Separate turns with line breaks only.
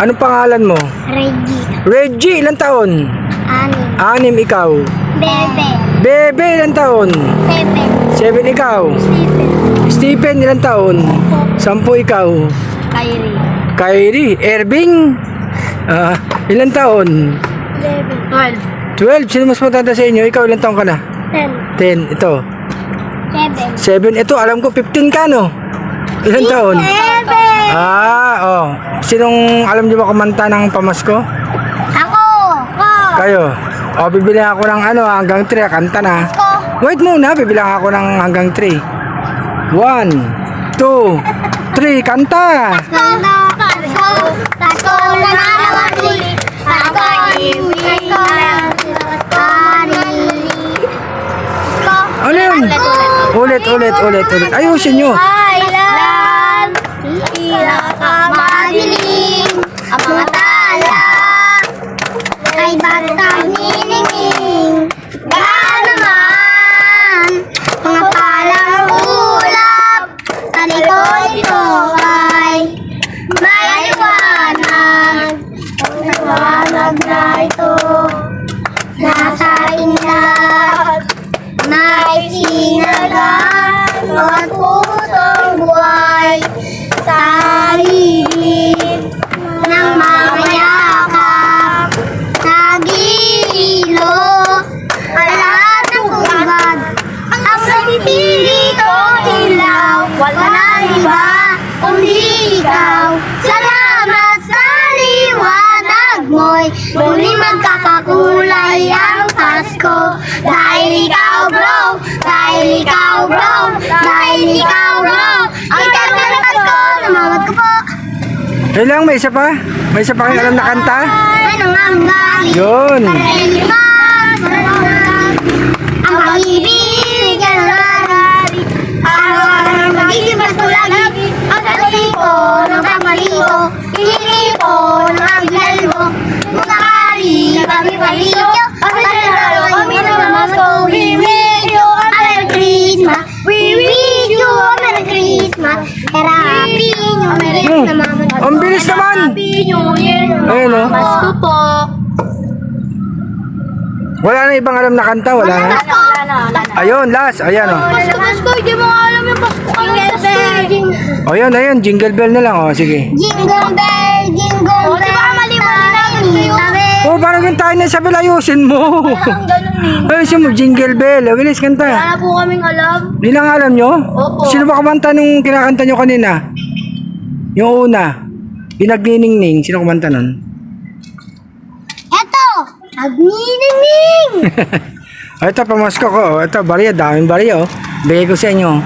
Anong pangalan mo?
Reggie.
Reggie, ilang taon?
6.
6, ikaw.
Bebe.
Bebe, ilang taon?
7.
7, ikaw.
Stephen.
Stephen, ilang taon? 10, ikaw.
Kyrie.
Kyrie, Erving. Ilang taon?
11.
12. Sino mas matanda sa inyo? Ikaw, ilang taon ka na?
10.
10. Ito.
7.
7. Ito, alam ko 15 ka, no? Ilang taon?
7.
Sinong alam niyo ba kumanta ng pamasko?
Ako.
Kayo. Bibili ako ng hanggang 3. Kanta na. Wait muna, bibilang ako ng hanggang 3. 1, 2, 3. Kanta!
Pasko na naman ulit. Pag-ibig ko
Ano yun? Ulit. Ayusin nyo.
Kailan pinakamadilim ang mga tala ay batang niningning. Gaan naman mga palang ulap sa likod ito ay may liwanag. Ang liwanag na ito nasa ating lahat. May sinagang at pusong buhay sa higit ng mga yakap. Nag-iilo ang lahat ng bugad. Ang nagtitili ko ilaw, wala nang iba kundi ikaw. Salamat sa liwanag mo'y muli magkakakulay ang Pasko. Dahil ikaw bro, dahil ikaw bro, dahil ikaw bro, ang ganda ng Pasko, namamad ko po.
Lang, may isa pa? May isa pa kayo alam na kanta?
Ano nga ang galing?
Yun.
Ang pag-ibig ay nananalig. Araw-araw ang magiging Pasko lagi. Ang pag-ipo ng pamaligo, hihingi po ng anghel mo. Kung sakali, pag-ipaligo, ang nanalo kami ng Pasko. We wish you a Merry Christmas. We wish you a Merry Christmas. Happy New Year na mama.
Ang bilis naman.
Happy New Year.
Ayun, oh.
Pasko po.
Wala na ibang alam na kanta? Wala na? Ayun, last. Ayan,
Pasko, hindi mo alam yung Pasko.
Ayun, jingle bell na lang. Sige.
Jingle bell, jingle bell. Di ba maliwanag yun?
Parang yung tayo na Isabel, ayusin mo. Ayusin mo, jingle bell. Bilis, kanta.
Wala po kaming alam.
Hindi lang alam nyo?
Opo.
Sino ba kumanta nung kinakanta nyo kanina? Yung una. Yung nagniningning. Sino kumanta nun?
Eto! Nagniningning!
Ito, pamasko ko. Ito, bariya. Daming bariya. Bigay ko sa inyo.